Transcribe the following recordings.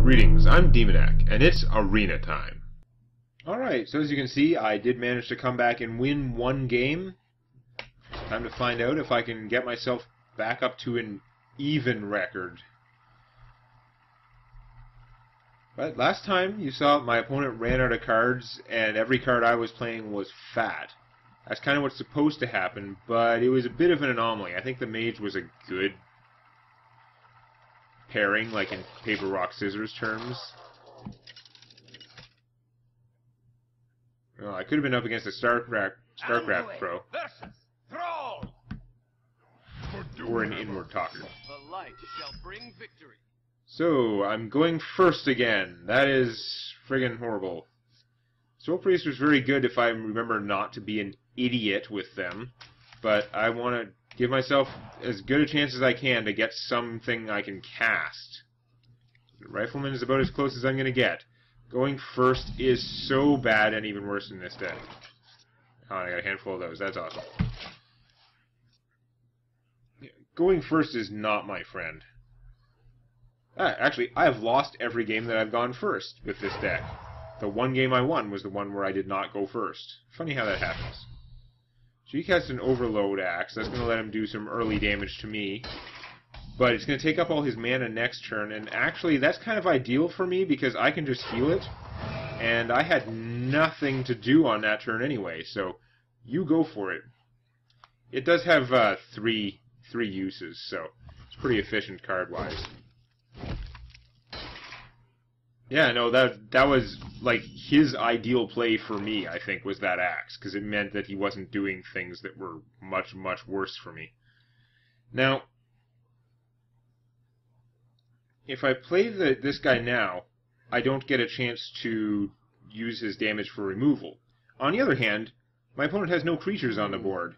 Greetings, I'm Demonac, and it's arena time. Alright, so as you can see, I did manage to come back and win one game. Time to find out if I can get myself back up to an even record. But last time, you saw my opponent ran out of cards, and every card I was playing was fat. That's kind of what's supposed to happen, but it was a bit of an anomaly. I think the mage was a good pairing, like in paper, rock, scissors terms. Well, I could have been up against a StarCraft pro. Or an inward talker. The light shall bring victory. So, I'm going first again. That is friggin' horrible. Soul Priest was very good if I remember not to be an idiot with them, but I want to give myself as good a chance as I can to get something I can cast. The Rifleman is about as close as I'm going to get. Going first is so bad and even worse in this deck. Oh, I got a handful of those. That's awesome. Going first is not my friend. Actually, I have lost every game that I've gone first with this deck. The one game I won was the one where I did not go first. Funny how that happens. So he casts an Overload Axe. That's going to let him do some early damage to me. But it's going to take up all his mana next turn. And actually, that's kind of ideal for me because I can just heal it. And I had nothing to do on that turn anyway. So you go for it. It does have three uses, so it's pretty efficient card-wise. Yeah, no, that was like his ideal play for me, I think, was that axe, because it meant that he wasn't doing things that were much, much worse for me. Now, if I play this guy now, I don't get a chance to use his damage for removal. On the other hand, my opponent has no creatures on the board.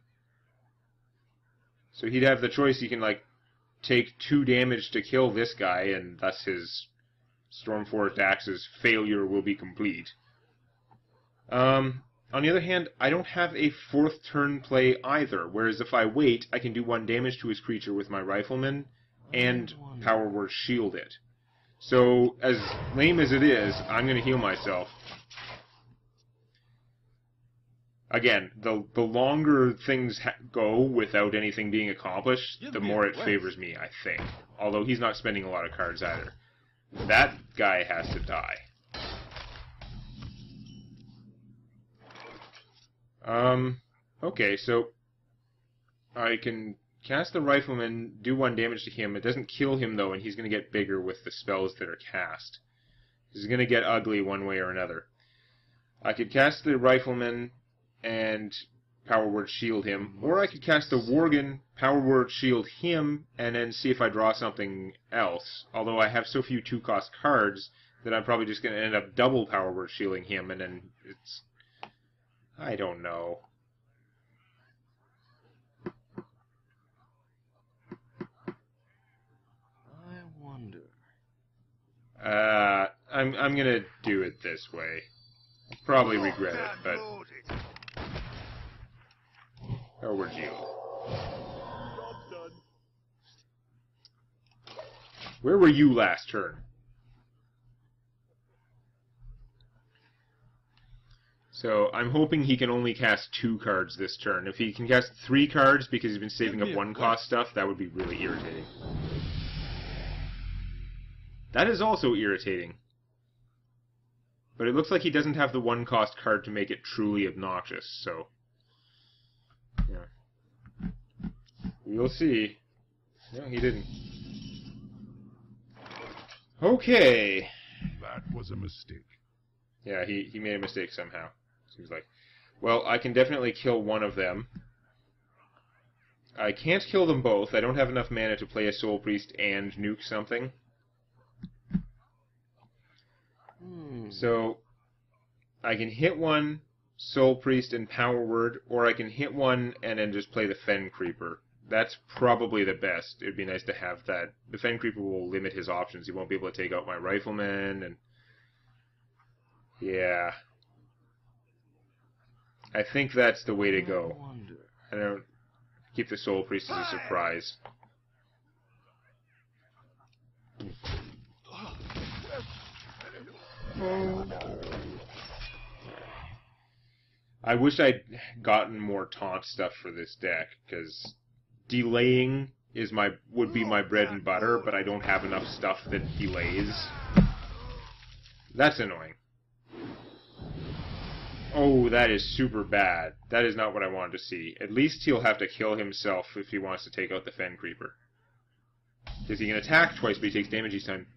So he'd have the choice, he can, like, take 2 damage to kill this guy, and thus his Stormforged Axe's failure will be complete. On the other hand, I don't have a 4th turn play either, whereas if I wait, I can do 1 damage to his creature with my Rifleman, and Power Word Shield it. So, as lame as it is, I'm going to heal myself. Again, the longer things go without anything being accomplished, the more it favors me, I think. Although he's not spending a lot of cards either. That guy has to die. Okay, so I can cast the Rifleman, do 1 damage to him. It doesn't kill him, though, and he's going to get bigger with the spells that are cast. This is going to get ugly one way or another. I could cast the Rifleman and Power Word Shield him, or I could cast the Worgen, Power Word Shield him, and then see if I draw something else. Although I have so few 2-cost cards that I'm probably just going to end up double Power Word Shielding him, and then it's... I don't know. I wonder. I'm going to do it this way. Probably regret it, but... Power Word Shield. Where were you last turn? So, I'm hoping he can only cast 2 cards this turn. If he can cast 3 cards because he's been saving up 1-cost stuff, that would be really irritating. That is also irritating. But it looks like he doesn't have the 1-cost card to make it truly obnoxious, so... yeah. We'll see. No, he didn't. Okay. That was a mistake. Yeah, he made a mistake somehow. Seems like. Well, I can definitely kill one of them. I can't kill them both. I don't have enough mana to play a Soul Priest and nuke something. So, I can hit one, Soul Priest and Power Word, or I can hit one and then just play the Fen Creeper. That's probably the best. It'd be nice to have that. The Fen Creeper will limit his options. He won't be able to take out my Rifleman, and... yeah. I think that's the way to go. I don't... keep the Soul Priest as a surprise. I wish I'd gotten more taunt stuff for this deck, because delaying would be my bread and butter, but I don't have enough stuff that delays. That's annoying. Oh, that is super bad. That is not what I wanted to see. At least he'll have to kill himself if he wants to take out the Fen Creeper. Because he can attack twice, but he takes damage each time.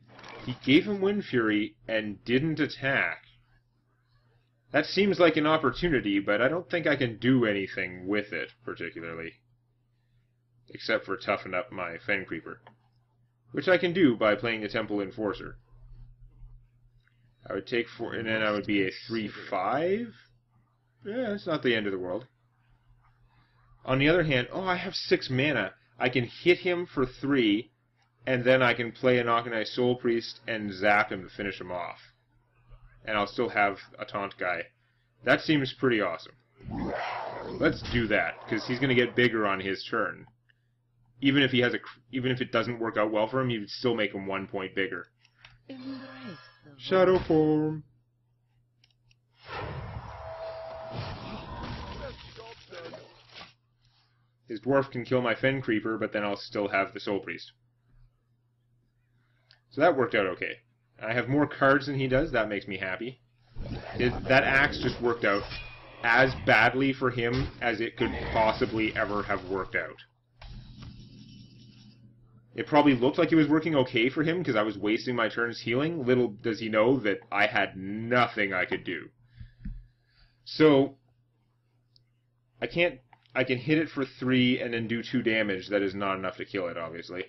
He gave him Wind Fury and didn't attack. That seems like an opportunity, but I don't think I can do anything with it, particularly. Except for toughen up my Fen Creeper. Which I can do by playing the Temple Enforcer. I would take 4, and then I would be a 3/5? Yeah, it's not the end of the world. On the other hand, oh, I have 6 mana. I can hit him for 3, and then I can play an Akonai Soul Priest and zap him to finish him off. And I'll still have a taunt guy. That seems pretty awesome. Let's do that, because he's going to get bigger on his turn. Even if it doesn't work out well for him, you would still make him 1 point bigger. Shadow form. His dwarf can kill my Fen Creeper, but then I'll still have the Soul Priest. So that worked out okay. I have more cards than he does. That makes me happy. That axe just worked out as badly for him as it could possibly ever have worked out. It probably looked like it was working okay for him because I was wasting my turns healing. Little does he know that I had nothing I could do. So, I can hit it for 3 and then do 2 damage. That is not enough to kill it, obviously.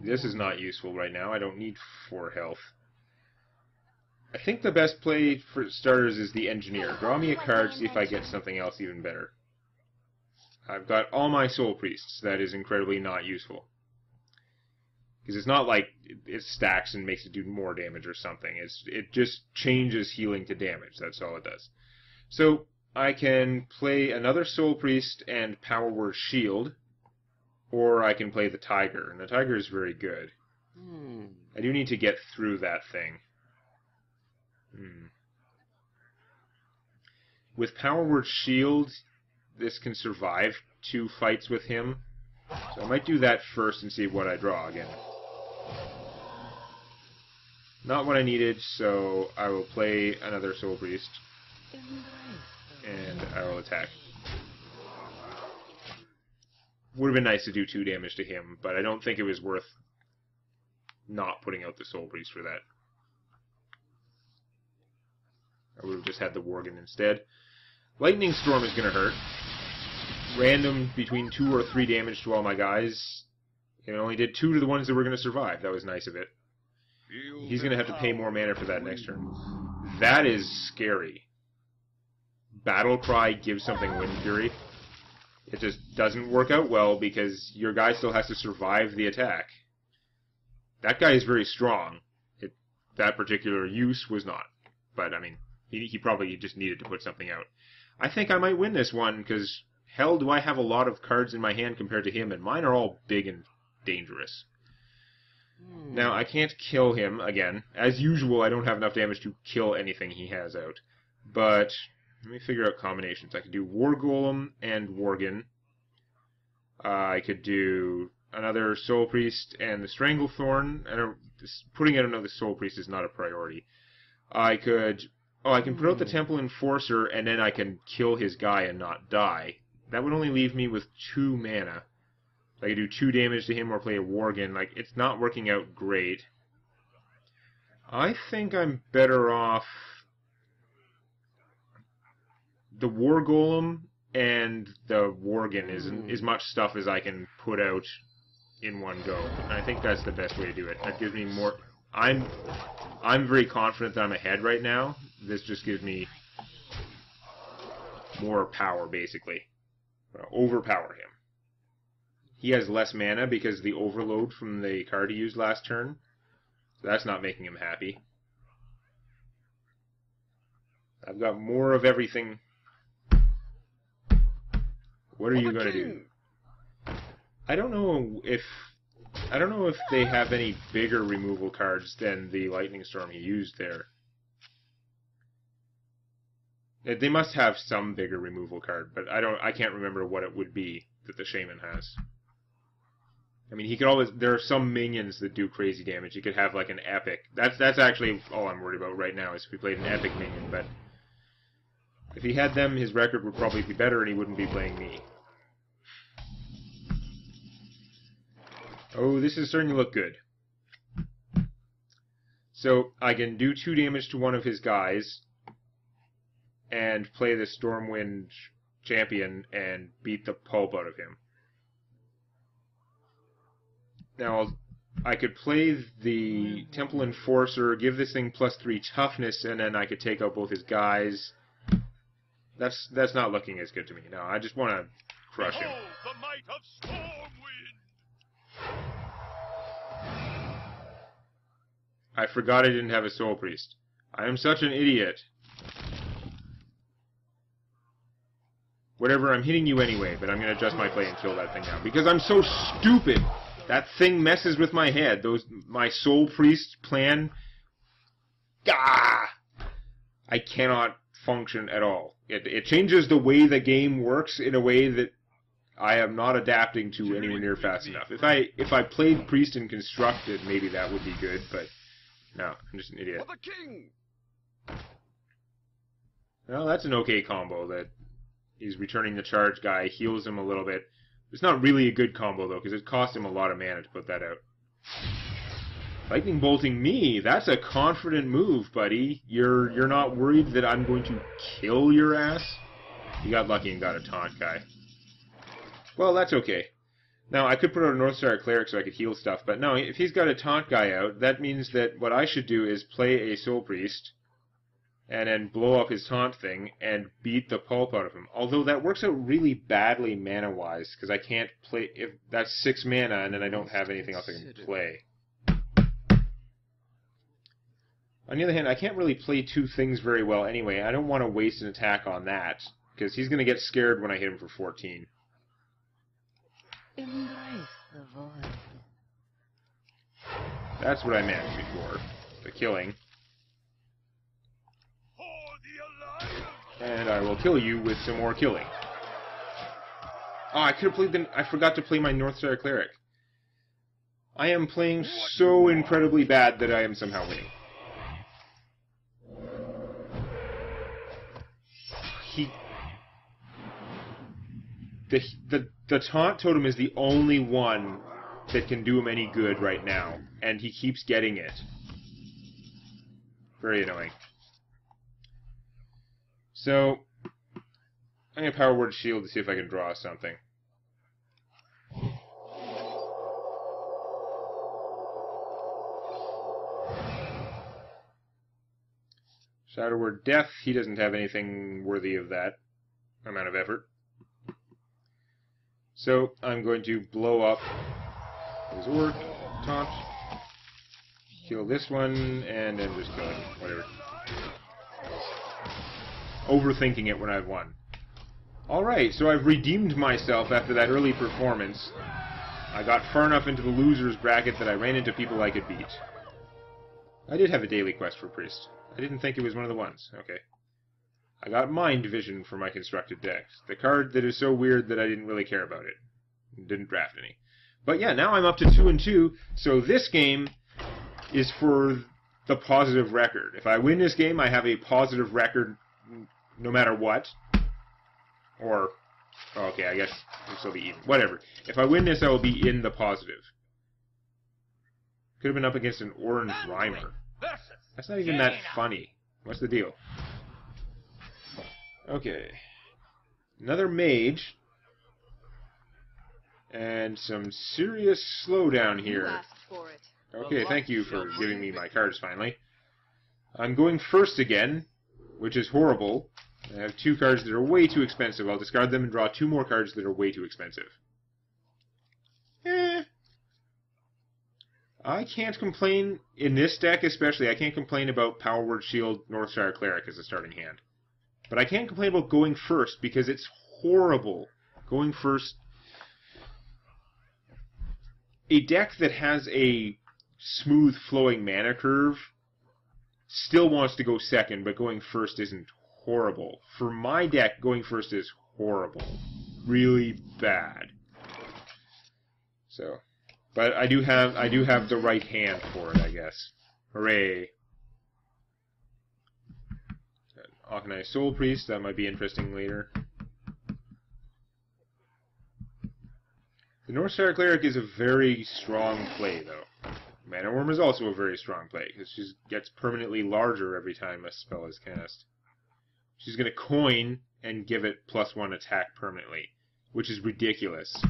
This is not useful right now. I don't need 4 health. I think the best play for starters is the Engineer. Draw me a card, see if I get something else even better. I've got all my Soul Priests. That is incredibly not useful. Because it's not like it stacks and makes it do more damage or something. It just changes healing to damage. That's all it does. So, I can play another Soul Priest and Power Word Shield. Or I can play the Tiger, and the Tiger is very good. I do need to get through that thing. With Power Word Shield, this can survive 2 fights with him. So I might do that first and see what I draw again. Not what I needed, so I will play another Soul Priest. And I will attack. Would have been nice to do 2 damage to him, but I don't think it was worth not putting out the Soul Priest for that. I would have just had the Worgen instead. Lightning Storm is going to hurt. Random between 2 or 3 damage to all my guys. It only did 2 to the ones that were going to survive. That was nice of it. He's going to have to pay more mana for that next turn. That is scary. Battle Cry gives something Wind Fury. It just doesn't work out well because your guy still has to survive the attack. That guy is very strong. That particular use was not. But, I mean, he probably just needed to put something out. I think I might win this one because, hell, do I have a lot of cards in my hand compared to him, and mine are all big and dangerous. Now, I can't kill him again. As usual, I don't have enough damage to kill anything he has out. But let me figure out combinations. I could do War Golem and Worgen. I could do another Soul Priest and the Stranglethorn. Putting out another Soul Priest is not a priority. I can put out the Temple Enforcer and then I can kill his guy and not die. That would only leave me with 2 mana. I could do 2 damage to him or play a Worgen. Like, it's not working out great. I think I'm better off the War Golem and the Worgen is as much stuff as I can put out in one go. And I think that's the best way to do it. That gives me more... I'm very confident that I'm ahead right now. This just gives me more power, basically. Overpower him. He has less mana because of the overload from the card he used last turn. So that's not making him happy. I've got more of everything. What are you going to do? I don't know if they have any bigger removal cards than the Lightning Storm he used there. They must have some bigger removal card, but I can't remember what it would be that the Shaman has. I mean, he could always... There are some minions that do crazy damage. He could have, like, an epic. That's actually all I'm worried about right now, is if he played an epic minion, but... If he had them, his record would probably be better, and he wouldn't be playing me. Oh, this is starting to look good. So, I can do 2 damage to one of his guys, and play the Stormwind champion, and beat the pulp out of him. Now, I could play the Temple Enforcer, give this thing +3 toughness, and then I could take out both his guys. That's not looking as good to me. No, I just want to crush him. Behold the might of Stormwind! I forgot I didn't have a Soul Priest. I am such an idiot. Whatever, I'm hitting you anyway, but I'm going to adjust my play and kill that thing now. Because I'm so stupid! That thing messes with my head. My Soul Priest plan... Ah! I cannot function at all. It changes the way the game works in a way that I am not adapting to anywhere near fast enough. If I played Priest and Constructed, maybe that would be good, but no, I'm just an idiot. For the king! Well, that's an okay combo. That he's returning the charge guy, heals him a little bit. It's not really a good combo though, because it cost him a lot of mana to put that out. Lightning bolting me, that's a confident move, buddy. You're not worried that I'm going to kill your ass? You got lucky and got a taunt guy. Well, that's okay. Now, I could put out a Northstar Cleric so I could heal stuff, but no, if he's got a taunt guy out, that means that what I should do is play a Soul Priest, and then blow up his taunt thing, and beat the pulp out of him. Although that works out really badly mana-wise, because I can't play... If that's 6 mana, and then I don't have anything else I can play. On the other hand, I can't really play 2 things very well anyway. I don't want to waste an attack on that, because he's going to get scared when I hit him for 14. Embrace the void. That's what I meant before. The killing. And I will kill you with some more killing. Oh, I could have played the... I forgot to play my Northstar Cleric. I am playing so incredibly bad that I am somehow winning. The taunt totem is the only one that can do him any good right now, and he keeps getting it. Very annoying. So, I'm going to Power Word Shield to see if I can draw something. Shadow Word Death, he doesn't have anything worthy of that amount of effort. So, I'm going to blow up his Orc, taunt, kill this one, and then just kill him, whatever. Overthinking it when I've won. Alright, so I've redeemed myself after that early performance. I got far enough into the losers bracket that I ran into people I could beat. I did have a daily quest for Priest. I didn't think it was one of the ones. Okay. I got Mind Vision for my constructed decks. The card that is so weird that I didn't really care about it. Didn't draft any. But yeah, now I'm up to 2-2, so this game is for the positive record. If I win this game, I have a positive record no matter what. Or, okay, I guess this will be even. Whatever. If I win this, I will be in the positive. Could have been up against an orange Rhymer. That's not even that funny. What's the deal? Okay. Another mage. And some serious slowdown here. You asked for it. Okay, thank you for giving me my cards finally. I'm going first again, which is horrible. I have 2 cards that are way too expensive. I'll discard them and draw 2 more cards that are way too expensive. I can't complain, in this deck especially, I can't complain about Power Word Shield, Northshire Cleric as a starting hand. But I can't complain about going first, because it's horrible. Going first... A deck that has a smooth flowing mana curve still wants to go second, but going first isn't horrible. For my deck, going first is horrible. Really bad. So, but I do have the right hand for it, I guess. Hooray! Arcanized Soul Priest, that might be interesting later. The Northstar Cleric is a very strong play, though. Mana Worm is also a very strong play, because she gets permanently larger every time a spell is cast. She's going to coin and give it +1 attack permanently, which is ridiculous.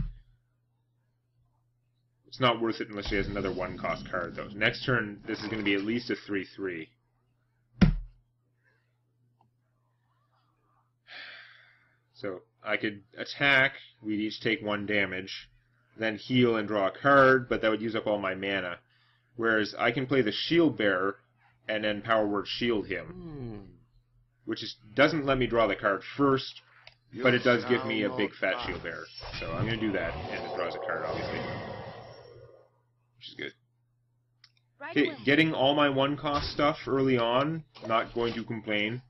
It's not worth it unless she has another 1-cost card, though. Next turn, this is going to be at least a 3/3. So, I could attack, we'd each take 1 damage, then heal and draw a card, but that would use up all my mana. Whereas I can play the Shield Bearer, and then Power Word Shield him. Which doesn't let me draw the card first, but it does give me a big fat Shield Bearer. So I'm going to do that, and it draws a card, obviously. Which is good. Okay, getting all my 1-cost stuff early on, not going to complain.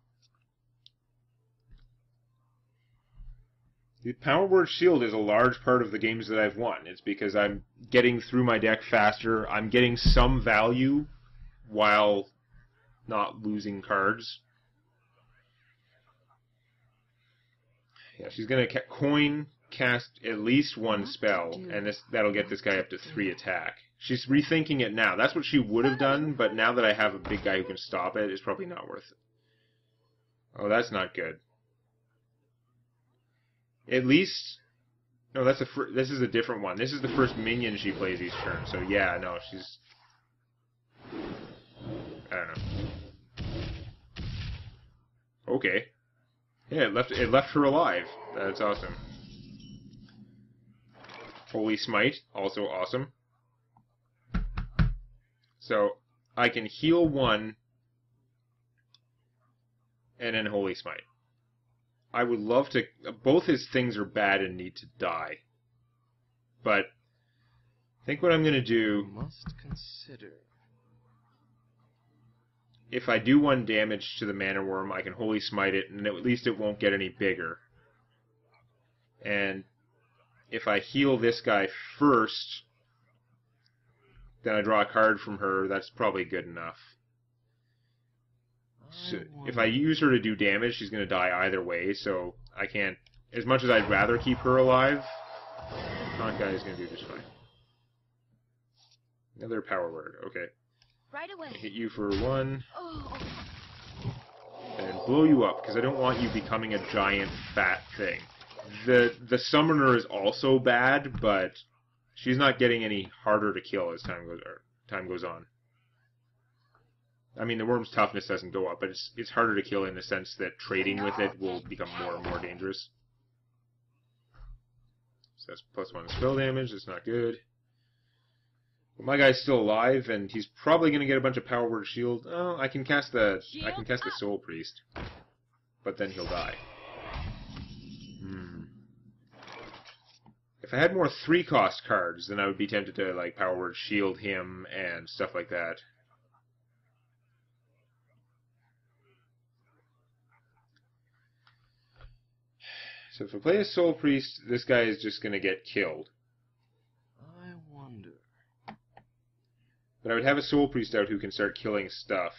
The Power Word Shield is a large part of the games that I've won. It's because I'm getting through my deck faster, I'm getting some value while not losing cards. Yeah, she's going to coin, cast at least 1 spell, and that'll get this guy up to 3 attack. She's rethinking it now. That's what she would have done, but now that I have a big guy who can stop it, it's probably not worth it. Oh, that's not good. At least... No, this is a different one. This is the first minion she plays each turn, so yeah, no, she's... I don't know. Okay. Yeah, it left her alive. That's awesome. Holy Smite, also awesome. So, I can heal 1, and then Holy Smite. I would love to... Both his things are bad and need to die. But, I think what I'm going to do... Must consider... If I do 1 damage to the Mana Worm, I can Holy Smite it, and at least it won't get any bigger. And if I heal this guy first, then I draw a card from her, that's probably good enough. So if I use her to do damage, she's going to die either way, so I can't... As much as I'd rather keep her alive, Conk Guy is going to do just fine. Another Power Word, okay. Right away. Hit you for 1. And blow you up, because I don't want you becoming a giant fat thing. The Summoner is also bad, but she's not getting any harder to kill as time goes on. I mean, the worm's toughness doesn't go up, but it's harder to kill in the sense that trading with it will become more and more dangerous. So that's +1 spell damage, that's not good. But my guy's still alive, and he's probably going to get a bunch of Power Word Shield. Oh, I can cast the Soul Priest, but then he'll die. If I had more 3-cost cards, then I would be tempted to like Power Word Shield him and stuff like that. So if I play a Soul Priest, this guy is just going to get killed. I wonder... But I would have a Soul Priest out who can start killing stuff.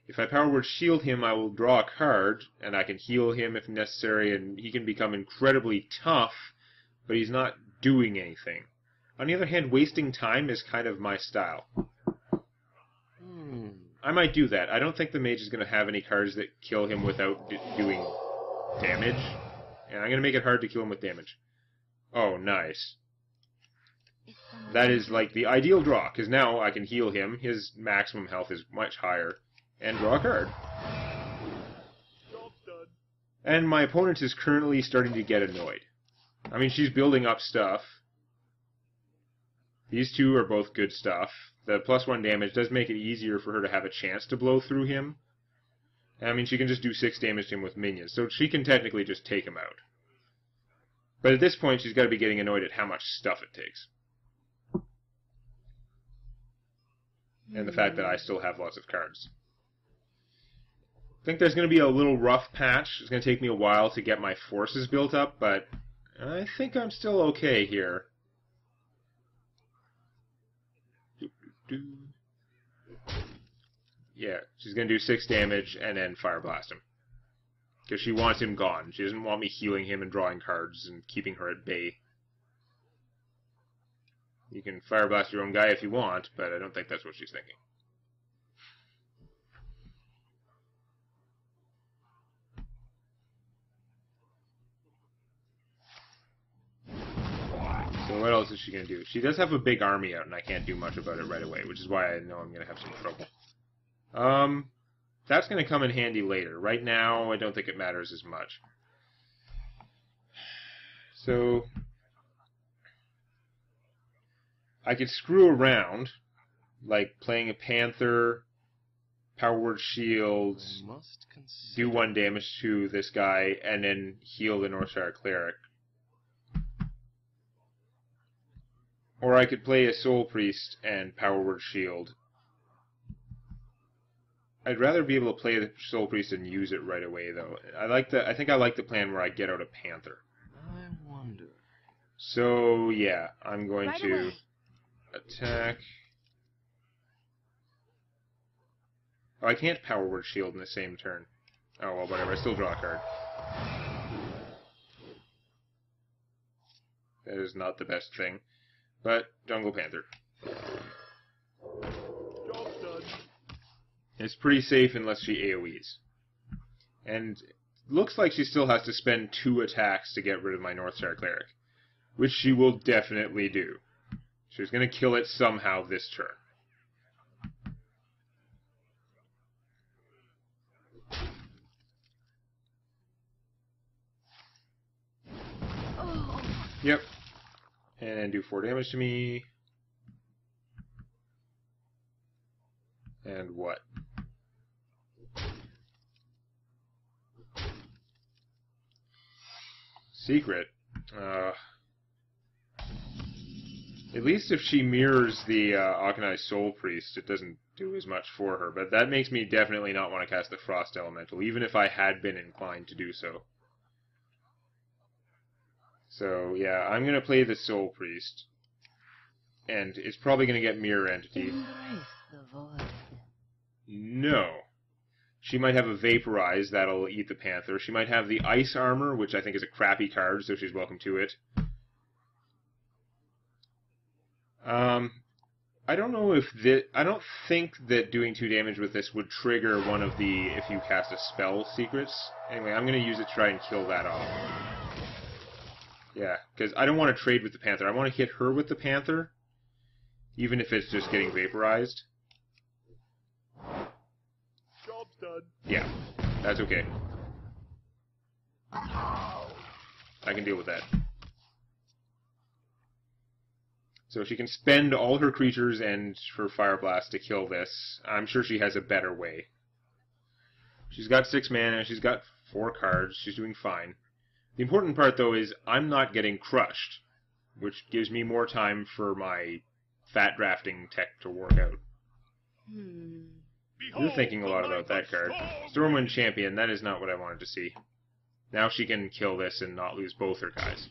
If I Power Word Shield him, I will draw a card, and I can heal him if necessary, and he can become incredibly tough, but he's not doing anything. On the other hand, wasting time is kind of my style. I might do that. I don't think the mage is going to have any cards that kill him without doing damage, and I'm going to make it hard to kill him with damage. Oh, nice. That is like the ideal draw, because now I can heal him, his maximum health is much higher, and draw a card. And my opponent is currently starting to get annoyed. I mean, she's building up stuff. These two are both good stuff. The +1 damage does make it easier for her to have a chance to blow through him. I mean, she can just do 6 damage to him with minions, so she can technically just take him out. But at this point, she's got to be getting annoyed at how much stuff it takes. And the fact that I still have lots of cards. I think there's going to be a little rough patch. It's going to take me a while to get my forces built up, but I think I'm still okay here. Yeah, she's going to do 6 damage and then Fire Blast him. Because she wants him gone. She doesn't want me healing him and drawing cards and keeping her at bay. You can Fire Blast your own guy if you want, but I don't think that's what she's thinking. So what else is she going to do? She does have a big army out, and I can't do much about it right away, which is why I know I'm going to have some trouble. That's going to come in handy later. Right now, I don't think it matters as much. So I could screw around, like playing a Panther, Power Word Shields, do 1 damage to this guy, and then heal the Northshire Cleric. Or I could play a Soul Priest and Power Word Shield. I'd rather be able to play the Soul Priest and use it right away, though. I think I like the plan where I get out a Panther. I wonder. So yeah, I'm going Right to away. attack. Oh, I can't Power Word Shield in the same turn. Oh well, whatever. I still draw a card. That is not the best thing. But Jungle Panther. Job's done. It's pretty safe unless she AoEs. And looks like she still has to spend 2 attacks to get rid of my Northshire Cleric. Which she will definitely do. She's going to kill it somehow this turn. Yep. And do 4 damage to me. And what? Secret. At least if she mirrors the Akanai Soul Priest, it doesn't do as much for her. But that makes me definitely not want to cast the Frost Elemental, even if I had been inclined to do so. So, yeah, I'm going to play the Soul Priest. And it's probably going to get Mirror Entity. Embrace the void. No. She might have a Vaporize that'll eat the Panther. She might have the Ice Armor, which I think is a crappy card, so she's welcome to it. I don't know if I don't think that doing 2 damage with this would trigger one of the if you cast a spell secrets. Anyway, I'm going to use it to try and kill that off. Yeah, because I don't want to trade with the Panther. I want to hit her with the Panther, even if it's just getting vaporized. Job's done. Yeah, that's okay. I can deal with that. So she can spend all her creatures and her Fire Blast to kill this. I'm sure she has a better way. She's got 6 mana, she's got 4 cards, she's doing fine. The important part, though, is I'm not getting crushed, which gives me more time for my fat drafting tech to work out. You're thinking a lot about that card. Stormwind Champion, that is not what I wanted to see. Now she can kill this and not lose both her guys.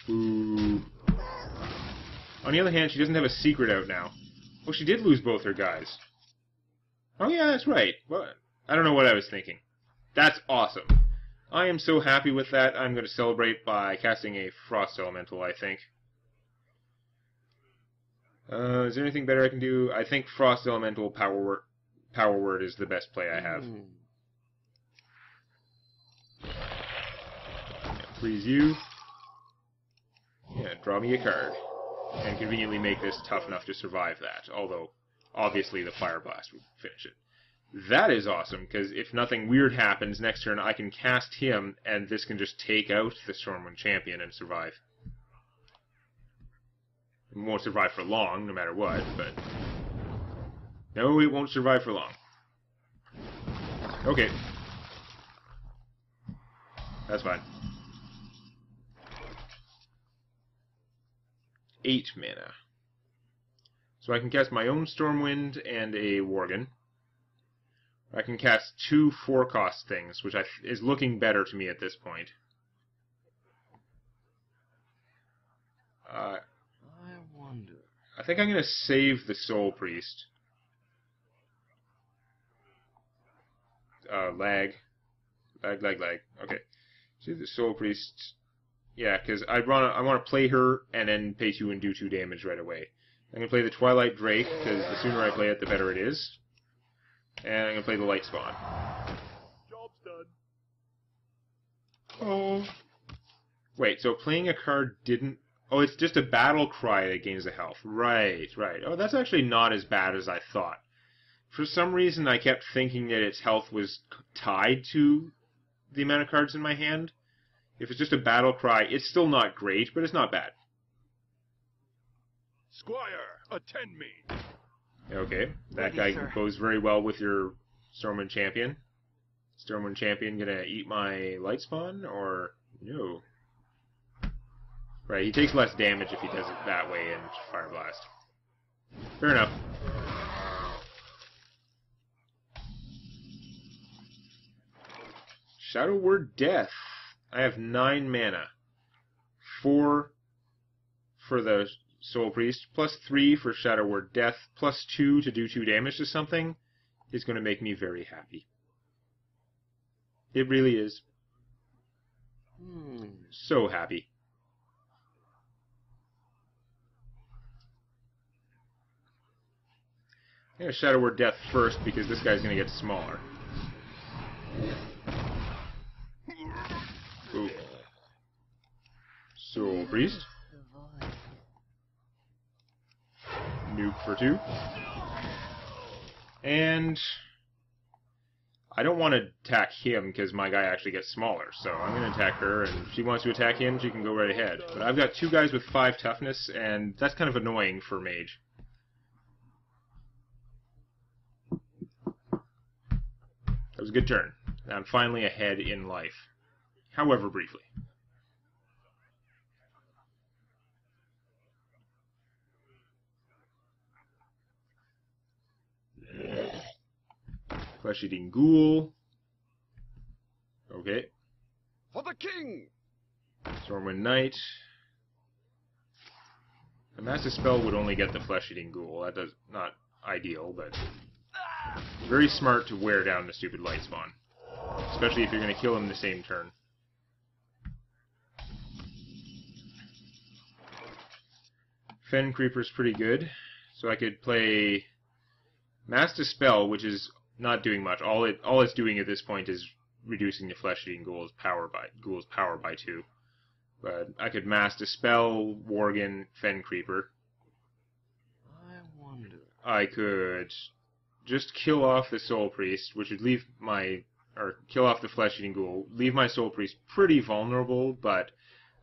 Ooh. On the other hand, she doesn't have a secret out now. Well, she did lose both her guys. Oh yeah, that's right. Well, I don't know what I was thinking. That's awesome. I am so happy with that. I'm going to celebrate by casting a Frost Elemental, I think. Is there anything better I can do? I think Frost Elemental Power Word is the best play I have. Yeah, freeze you. Yeah, draw me a card. And conveniently make this tough enough to survive that. Although, obviously, the Fire Blast would finish it. That is awesome, because if nothing weird happens next turn, I can cast him, and this can just take out the Stormwind Champion and survive. It won't survive for long, no matter what, but... No, it won't survive for long. Okay. That's fine. 8 mana. So I can cast my own Stormwind and a Worgen. I can cast 2 4-cost things, which is looking better to me at this point. I wonder. I think I'm going to save the Soul Priest. Lag. Okay. Save the Soul Priest. Yeah, because I want to play her and then pay 2 and do 2 damage right away. I'm going to play the Twilight Drake, because the sooner I play it, the better it is. And I'm going to play the Light Spawn. Job's done. Oh. Wait, so playing a card didn't... Oh, it's just a battle cry that gains the health. Right. Oh, that's actually not as bad as I thought. For some reason, I kept thinking that its health was tied to the amount of cards in my hand. If it's just a battle cry, it's still not great, but it's not bad. Squire, attend me. Okay, that Ready, guy sir. goes very well with your Stormwind Champion. Stormwind Champion gonna eat my Light Spawn, or no? Right, he takes less damage if he does it that way in Fire Blast. Fair enough. Shadow Word Death. I have 9 mana. 4 for the Soul Priest, plus 3 for Shadow Word Death, plus 2 to do 2 damage to something is going to make me very happy. It really is. So happy. I'm going to Shadow Word Death first because this guy's going to get smaller. Ooh. Soul Priest. The void. Nuke for 2. And I don't want to attack him because my guy actually gets smaller, so I'm going to attack her, and if she wants to attack him, she can go right ahead. But I've got 2 guys with 5 toughness, and that's kind of annoying for Mage. That was a good turn. I'm finally ahead in life. However briefly. Flesh-eating Ghoul. Okay. For the king! Stormwind Knight. A Massive Spell would only get the Flesh-eating Ghoul. That does not ideal, but very smart to wear down the stupid Light Spawn. Especially if you're going to kill him the same turn. Fen Creeper's pretty good. So I could play Mass Dispel, which is not doing much. All it's doing at this point is reducing the Flesh-eating Ghoul's power by 2. But I could Mass Dispel, Worgen, Fen Creeper. I wonder. I could just kill off the Soul Priest, which would leave kill off the Flesh-eating Ghoul, leave my Soul Priest pretty vulnerable, but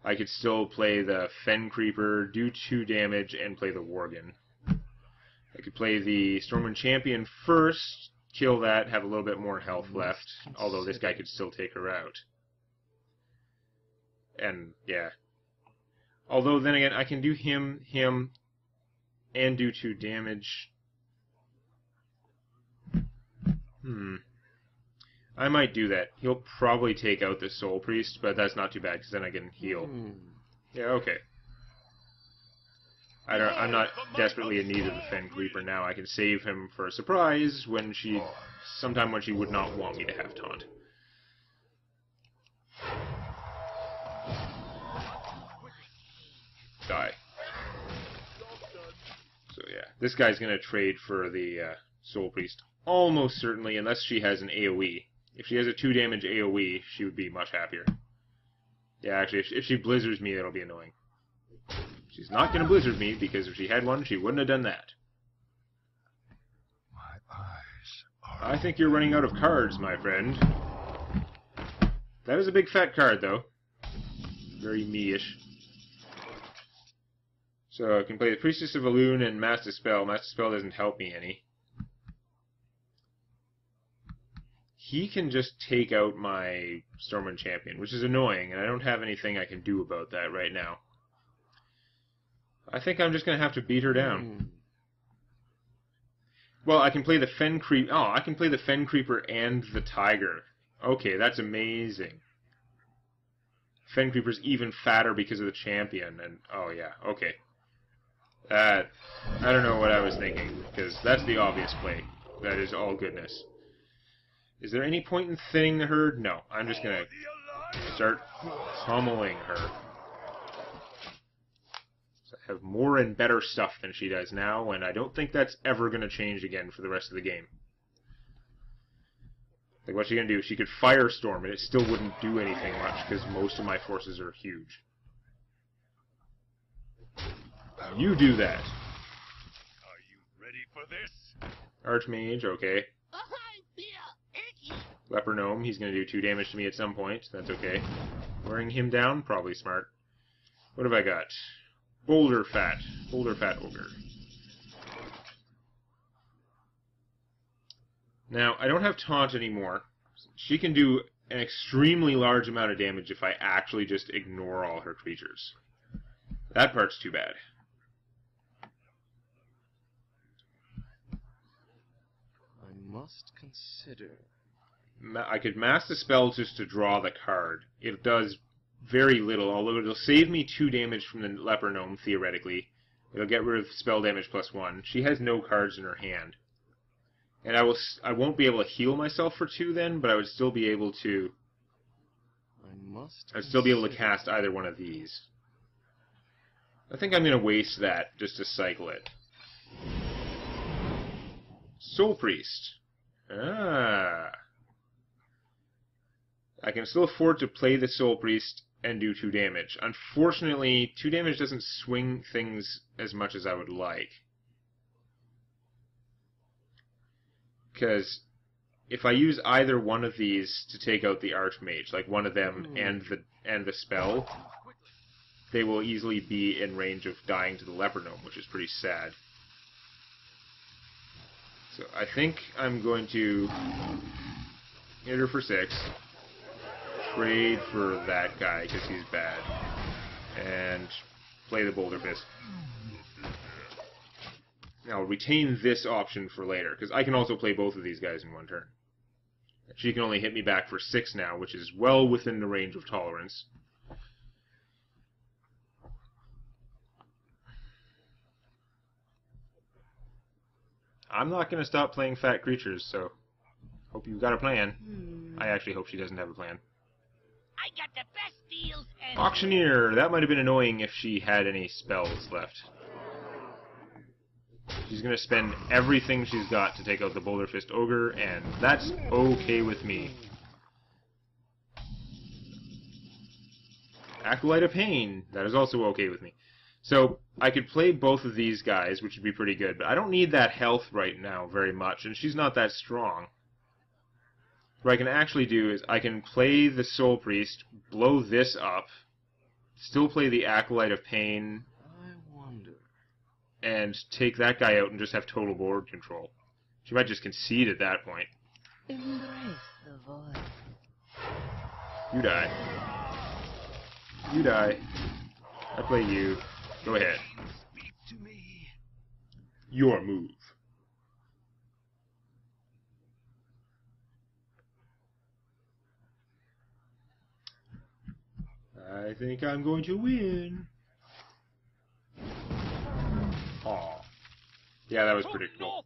I could still play the Fen Creeper, do 2 damage, and play the Worgen. I could play the Stormwind Champion first, kill that, have a little bit more health left, although this guy could still take her out. And, yeah. Although, then again, I can do him, and do 2 damage. I might do that. He'll probably take out the Soul Priest, but that's not too bad, because then I can heal. Yeah, okay. I'm not desperately in need of the Fen Creeper now. I can save him for a surprise sometime when she would not want me to have taunt. Die. So yeah, this guy's gonna trade for the Soul Priest almost certainly, unless she has an AoE. If she has a 2 damage AoE, she would be much happier. Yeah, actually, if she blizzards me, that'll be annoying. She's not going to blizzard me, because if she had one, she wouldn't have done that. My eyes are... I think you're running out of cards, my friend. That is a big fat card, though. Very me-ish. So I can play the Priestess of Elune and Mass Dispel. Mass Dispel doesn't help me any. He can just take out my Stormwind Champion, which is annoying, and I don't have anything I can do about that right now. I think I'm just going to have to beat her down. Well, I can play the Fen Creep. Oh, I can play the Fen Creeper and the Tiger. Okay, that's amazing. Fen Creeper's even fatter because of the champion, and oh yeah, okay. I don't know what I was thinking, because that's the obvious play. That is all goodness. Is there any point in thinning the herd? No, I'm just gonna start pummeling her. So I have more and better stuff than she does now, and I don't think that's ever gonna change again for the rest of the game. Like, what's she gonna do? She could Firestorm, and it still wouldn't do anything much, because most of my forces are huge. You do that. Are you ready for this? Archmage, okay. Leper Gnome, he's gonna do 2 damage to me at some point. That's okay. Wearing him down, probably smart. What have I got? Boulder Fat. Boulder Fat Ogre. Now, I don't have Taunt anymore. She can do an extremely large amount of damage if I actually just ignore all her creatures. That part's too bad. I must consider. I could mass the spell just to draw the card. It does very little, although it'll save me 2 damage from the Leper Gnome, theoretically. It'll get rid of spell damage +1. She has no cards in her hand. And I won't be able to heal myself for 2 then, but I would still be able to... I'd still be able to cast either one of these. I think I'm going to waste that just to cycle it. Soul Priest. Ah. I can still afford to play the Soul Priest and do 2 damage. Unfortunately, 2 damage doesn't swing things as much as I would like. Because if I use either one of these to take out the Archmage, like one of them and the spell, they will easily be in range of dying to the Leper Gnome, which is pretty sad. So I think I'm going to hit her for 6, trade for that guy because he's bad, and play the Boulder Fist. Now, I'll retain this option for later, because I can also play both of these guys in one turn. She can only hit me back for 6 now, which is well within the range of tolerance. I'm not going to stop playing fat creatures, so hope you've got a plan. I actually hope she doesn't have a plan. I got the best deals and... Auctioneer! That might have been annoying if she had any spells left. She's going to spend everything she's got to take out the Boulder Fist Ogre, and that's okay with me. Acolyte of Pain. That is also okay with me. So, I could play both of these guys, which would be pretty good, but I don't need that health right now very much, and she's not that strong. What I can actually do is I can play the Soul Priest, blow this up, still play the Acolyte of Pain, and take that guy out and just have total board control. She might just concede at that point. Embrace the void. You die. You die. I play you. Go ahead. Speak to me. Your move. I think I'm going to win. Aw. Yeah, that was predictable.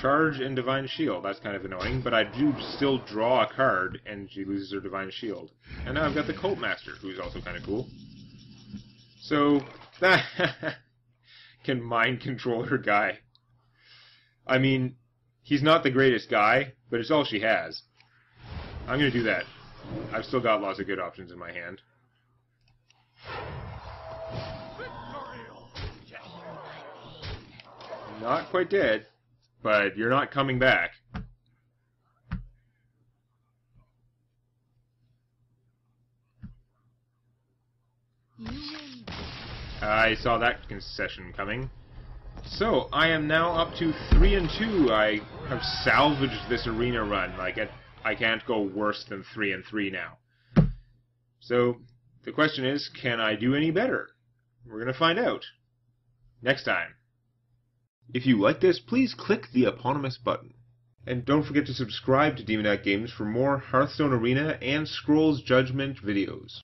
Charge and Divine Shield. That's kind of annoying, but I do still draw a card, and she loses her Divine Shield. And now I've got the Cult Master, who's also kind of cool. So, that can mind control her guy. I mean, he's not the greatest guy, but it's all she has. I'm going to do that. I've still got lots of good options in my hand. Not quite dead, but you're not coming back. I saw that concession coming. So, I am now up to 3-2. I have salvaged this arena run. I can't go worse than 3-3 now. So, the question is, can I do any better? We're going to find out. Next time. If you like this, please click the eponymous button. And don't forget to subscribe to Demonac Games for more Hearthstone Arena and Scrolls Judgment videos.